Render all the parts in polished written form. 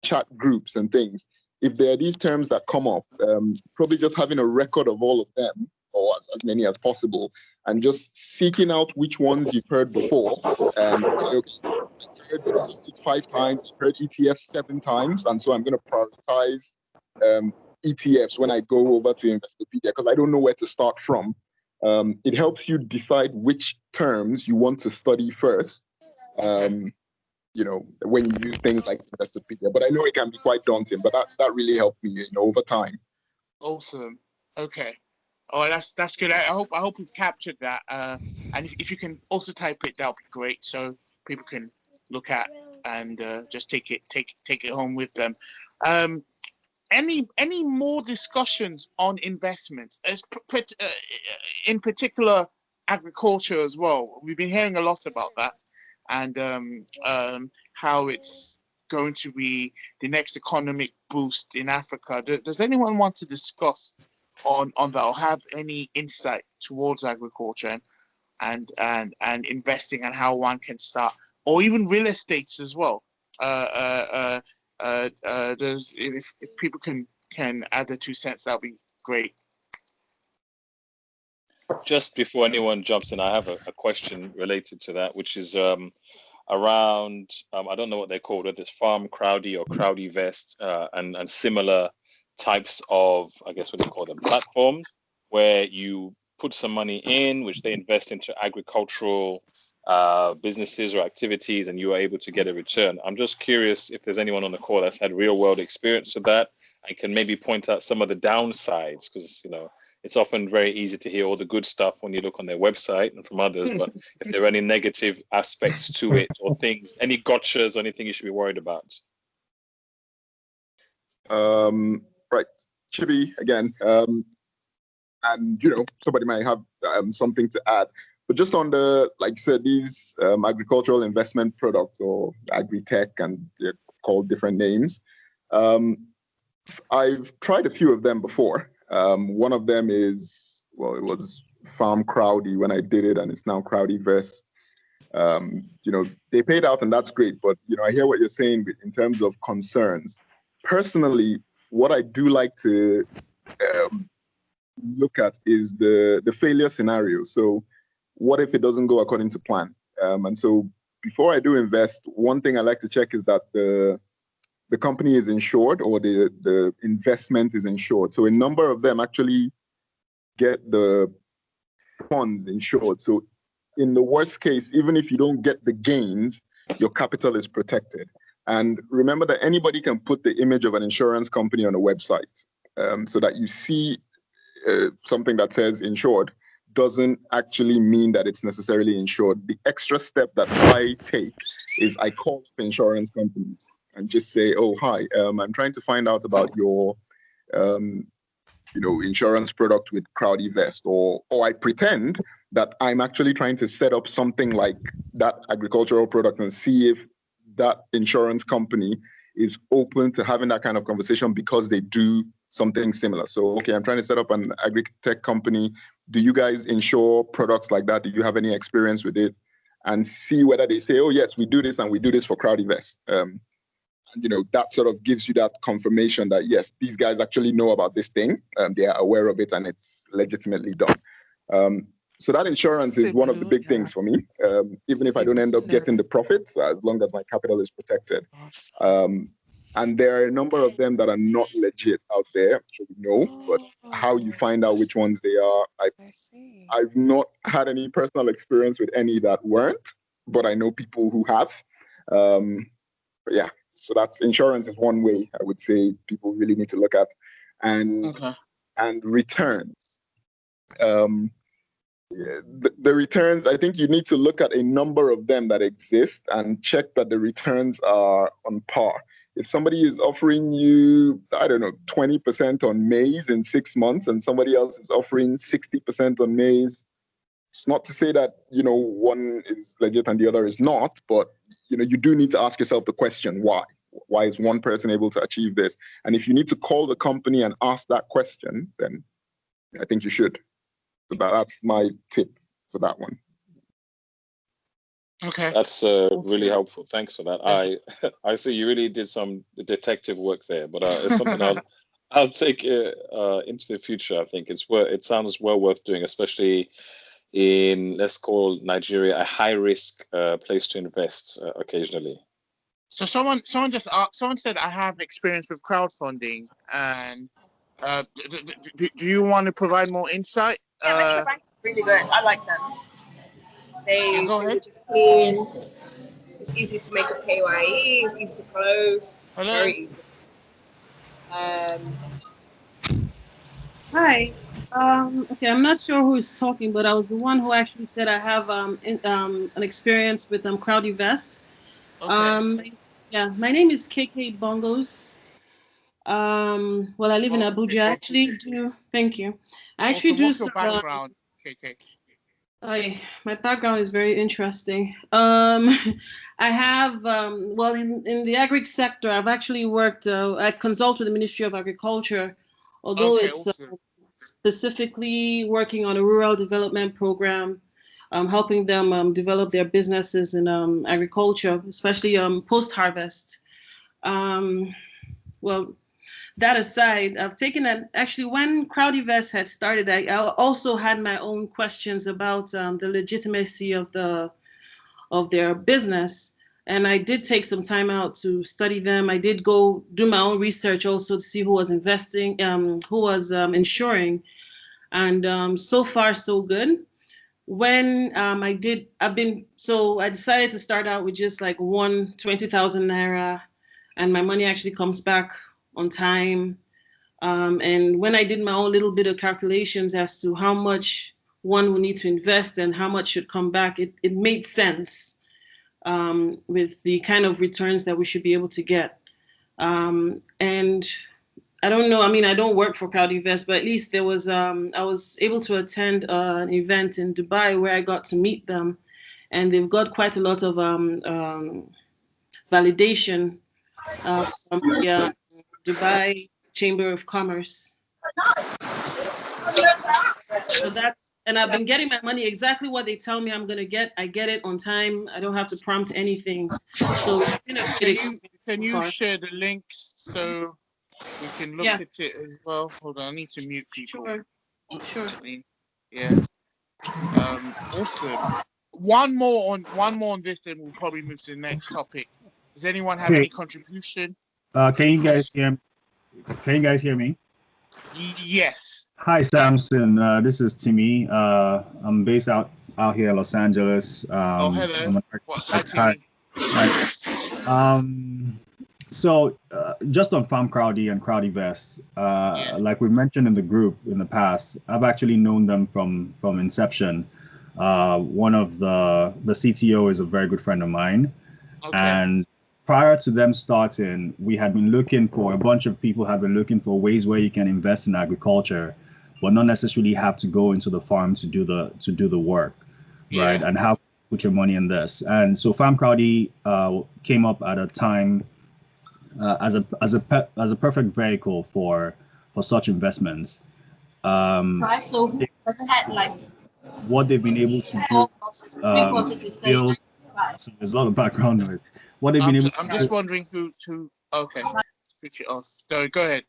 chat groups and things, if there are these terms that come up, probably just having a record of all of them, or as many as possible, and just seeking out which ones you've heard before, and say, okay, I've heard it 5 times, I've heard ETFs 7 times, and so I'm going to prioritize ETFs when I go over to Investopedia, because I don't know where to start from. It helps you decide which terms you want to study first, when you use things like Investopedia. But I know it can be quite daunting, but that really helped me, over time. Awesome. Okay. Oh, that's good. I hope we've captured that. And if you can also type it, that'll be great, so people can look at and just take it home with them. Any more discussions on investments, in particular agriculture as well? We've been hearing a lot about that, and how it's going to be the next economic boost in Africa. Does anyone want to discuss on that, or have any insight towards agriculture and investing, and how one can start, or even real estate as well? If people can add their 2 cents, that'll be great. Just before anyone jumps in, I have a question related to that, which is around, I don't know what they're called, whether it's Farm Crowdy or Crowdy Vest, and similar types of, I guess what they call them, platforms, where you put some money in, which they invest into agricultural businesses or activities, and you are able to get a return. I'm just curious if there's anyone on the call that's had real world experience with that and can maybe point out some of the downsides, because it's often very easy to hear all the good stuff when you look on their website and from others, but if there are any negative aspects to it, or things, any gotchas or anything you should be worried about. Right, Chibi again, and somebody might have something to add. But just on the, like you said, these agricultural investment products, or agri-tech, and they're called different names. I've tried a few of them before. One of them is, it was Farm Crowdy when I did it, and it's now Crowdy Vest. They paid out, and that's great. But I hear what you're saying in terms of concerns. Personally, what I do like to look at is the failure scenario. So what if it doesn't go according to plan? And so before I do invest, one thing I like to check is that the company is insured, or the investment is insured. So a number of them actually get the funds insured. So in the worst case, even if you don't get the gains, your capital is protected. And remember that anybody can put the image of an insurance company on a website, so that you see something that says insured doesn't actually mean that it's necessarily insured. The extra step that I take is I call insurance companies and just say, oh, hi, I'm trying to find out about your insurance product with Crowdy Vest, or I pretend that I'm actually trying to set up something like that agricultural product, and see if that insurance company is open to having that kind of conversation, because they do something similar. So, okay, I'm trying to set up an agri-tech company. Do you guys insure products like that? Do you have any experience with it? And see whether they say, oh, yes, we do this, and we do this for Crowdy Vest. And, that sort of gives you that confirmation that, yes, these guys actually know about this thing, they are aware of it, and it's legitimately done. So that insurance is one of the big things for me, even if I don't end up getting the profits, as long as my capital is protected. And there are a number of them that are not legit out there, so we know, but how you find out which ones they are, I've not had any personal experience with any that weren't, but I know people who have. But yeah, so that's, insurance is one way I would say people really need to look at. And returns. The returns, I think you need to look at a number of them that exist and check that the returns are on par. If somebody is offering you, 20% on maize in 6 months, and somebody else is offering 60% on maize, it's not to say that, one is legit and the other is not, but, you do need to ask yourself the question, why? Why is one person able to achieve this? And if you need to call the company and ask that question, then I think you should. So that's my tip for that one. Okay. That's really helpful. Thanks for that. I see you really did some detective work there, but it's something I'll take into the future. I think it sounds well worth doing, especially in, let's call Nigeria a high risk place to invest occasionally. So someone just asked, someone said I have experience with crowdfunding, and do you want to provide more insight? Yeah, Metro Bank is really good. I like them. They go ahead. were just clean. It's easy to make a PAYE. It's easy to close. Hello. Very easy. Hi. Okay, I'm not sure who is talking, but I was the one who actually said I have an experience with CrowdInvest. Okay. Yeah, my name is KK Bongos. Well, I live in Abuja. I actually do. Thank you. I actually do. What's your background, KK? My background is very interesting. I have, well, in the agri sector, I've actually worked, I consult with the Ministry of Agriculture, although it's specifically working on a rural development program, helping them develop their businesses in agriculture, especially post-harvest. Well, that aside, I've taken that. Actually, when CrowdInvest had started, I also had my own questions about the legitimacy of their business, and I did take some time out to study them. I did go do my own research also to see who was investing, who was insuring, and so far so good. When I decided to start out with just like 20,000 naira, and my money actually comes back on time. And when I did my own little bit of calculations as to how much one will need to invest and how much should come back, it made sense with the kind of returns that we should be able to get. And I don't know, I mean, I don't work for CrowdInvest, but at least there was, I was able to attend an event in Dubai where I got to meet them, and they've got quite a lot of validation from the Dubai Chamber of Commerce. So that's, and I've been getting my money exactly what they tell me I'm going to get. I get it on time. I don't have to prompt anything. So can you share the links so we can look at it as well? Hold on, I need to mute people. Sure. Yeah. Awesome. One more on this, then we'll probably move to the next topic. Does anyone have any contribution? Can you guys hear me? Yes. Hi, Samson. This is Timmy. I'm based out here in Los Angeles. Hello. Hi, Timmy. So just on Farm Crowdy and CrowdInvest, like we mentioned in the group in the past, I've actually known them from inception. One of the CTO is a very good friend of mine. Okay. And prior to them starting, a bunch of people have been looking for ways where you can invest in agriculture, but not necessarily have to go into the farm to do the work, right? And how to put your money in this. And so Farm Crowdy came up at a time as a perfect vehicle for such investments. Right. So what they've been able to do, build. So there's a lot of background noise. What they've been able I'm just wondering who. Okay, switch it off. So go ahead.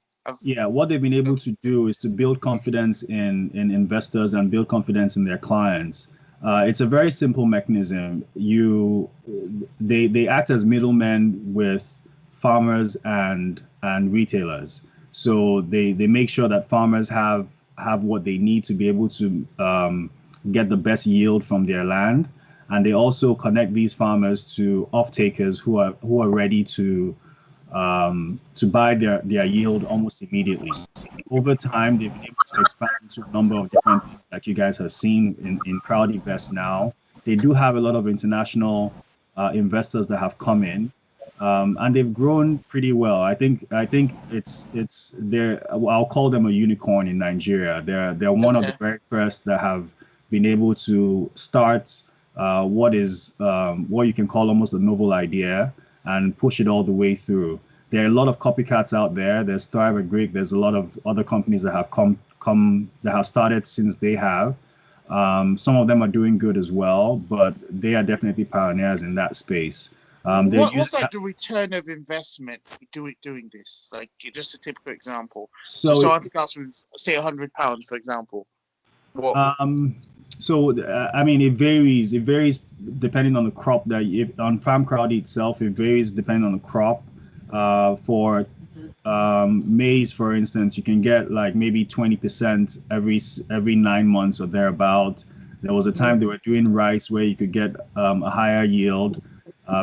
What they've been able to do is to build confidence in investors and build confidence in their clients. It's a very simple mechanism. They act as middlemen with farmers and retailers. So they make sure that farmers have what they need to be able to get the best yield from their land. And they also connect these farmers to off-takers who are ready to buy their yield almost immediately. Over time, they've been able to expand into a number of different things like you guys have seen in CrowdInvest now. They do have a lot of international investors that have come in, and they've grown pretty well. I think it's I'll call them a unicorn in Nigeria. They're one of the very first that have been able to start what you can call almost a novel idea and push it all the way through. There are a lot of copycats out there. There's Thrive Agric. There's a lot of other companies that have come that have started since they have. Some of them are doing good as well, but they are definitely pioneers in that space. What's like the return of investment doing this? Like just a typical example. So someone starts with say £100, for example. What? I mean, it varies. It varies depending on the crop on Farm Crowdy itself. It varies depending on the crop. For maize, for instance, you can get like maybe 20% every 9 months or thereabout. There was a time they were doing rice where you could get a higher yield,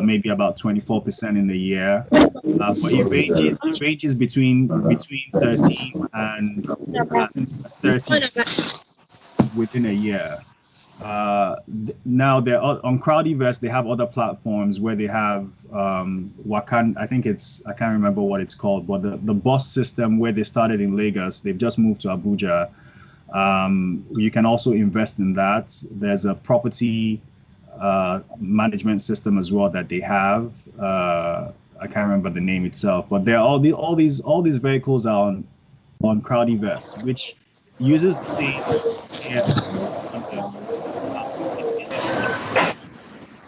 maybe about 24% in a year. But it ranges between 13 and 30 within a year. Now they're on Crowdyvest. They have other platforms where they have I can't remember what it's called, but the bus system where they started in Lagos, they've just moved to Abuja. You can also invest in that. There's a property management system as well that they have. I can't remember the name itself, but there are all these vehicles are on Crowdyvest, which uses the same.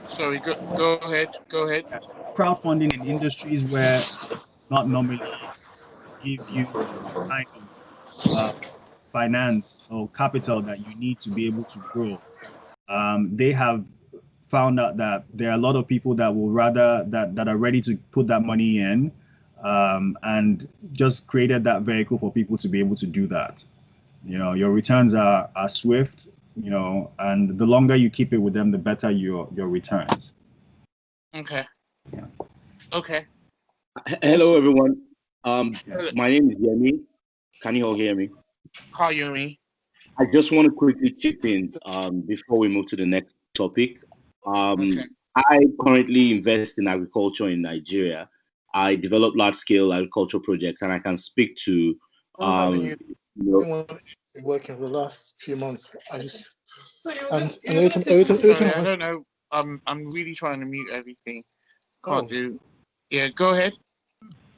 Sorry, go ahead. Crowdfunding in industries where not normally give you kind of finance or capital that you need to be able to grow. They have found out that there are a lot of people that will rather that are ready to put that money in, and just created that vehicle for people to be able to do that. Your returns are swift, and the longer you keep it with them, the better your returns. Okay. Yeah. Okay. Hello, everyone. My name is Yemi. Can you all hear me? Hi, Yemi. I just want to quickly chip in before we move to the next topic. Okay. I currently invest in agriculture in Nigeria. I develop large-scale agricultural projects, and I can speak to. Been working for the last few months. I don't know. I'm really trying to mute everything. Can't do. Yeah, go ahead.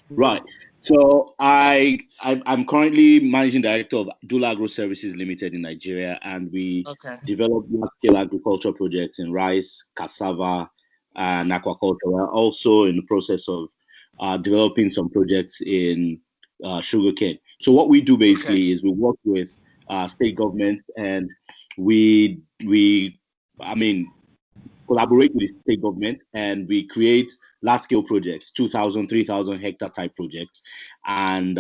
Right. So I'm currently managing director of Dula Agro Services Limited in Nigeria, and we develop large-scale agriculture projects in rice, cassava, and aquaculture. We're also in the process of developing some projects in sugarcane. So what we do basically is we work with state governments, and we collaborate with the state government, and we create large-scale projects, 2,000, 3,000 hectare type projects. And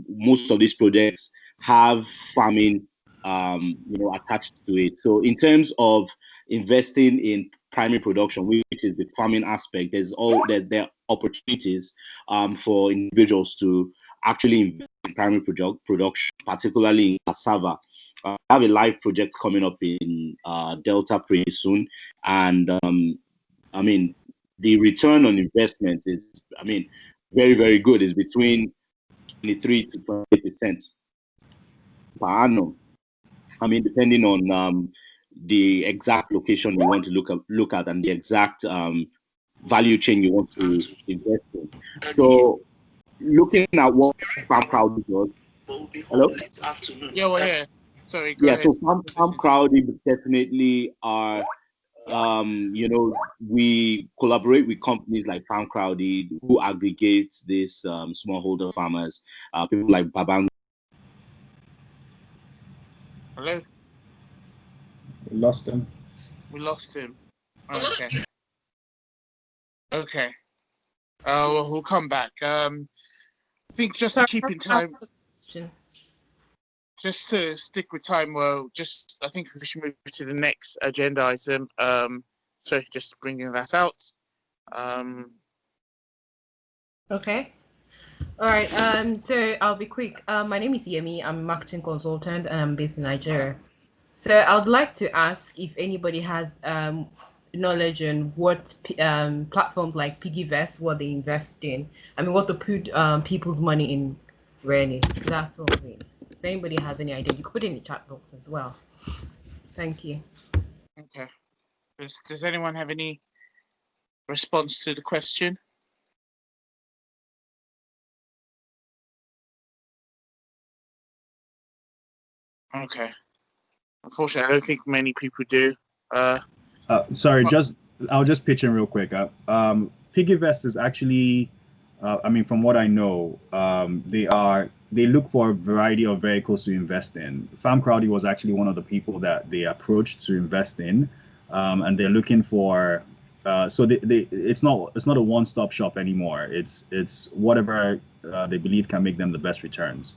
most of these projects have farming attached to it. So in terms of investing in primary production, which is the farming aspect, there are opportunities for individuals to actually invest in primary production, particularly in cassava. I have a live project coming up in Delta pretty soon, and the return on investment is, very, very good. It's between 23 to 28% per annum. Depending on the exact location you want to look at and the exact value chain you want to invest in. So, looking at what Farm Crowdy does. Hello? Yeah, well, yeah. Sorry, go ahead. So Farm Crowdy definitely are. We collaborate with companies like Farm Crowdy who aggregates these smallholder farmers, people like Babang. Hello? We lost him. Okay. Well, we'll come back. I think just to keep in time, just to stick with time, I think we should move to the next agenda item. So just bringing that out. Okay. All right. So I'll be quick. My name is Yemi. I'm a marketing consultant and I'm based in Nigeria. So I would like to ask if anybody has knowledge on what platforms like Piggyvest, what they invest in. What to put people's money in, really. So that's all. Really. If anybody has any idea, you could put it in the chat box as well. Thank you. Okay. Does anyone have any response to the question? Okay. Unfortunately, I don't think many people do. Sorry, I'll just pitch in real quick. PiggyVest is actually, I mean, from what I know, they look for a variety of vehicles to invest in. FarmCrowdy was actually one of the people that they approached to invest in, and they're looking for. So it's not a one-stop shop anymore. It's whatever they believe can make them the best returns.